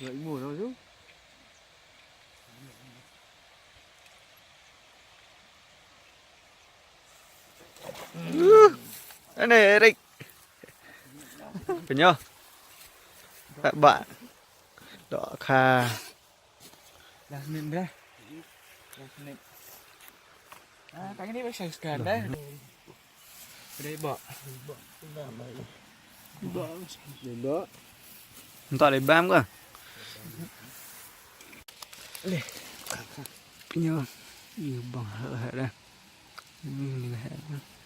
Gợi mùa đâu chứ. Này Eric. Punya. Tak bak. Dok kha. Dah senin dah. Dah senin. Ah, kang ini bisa sekarang dah. Udah bak. Bak. Entah lebam ke? Leh. Punya. Iya bang, dah. Ini dah.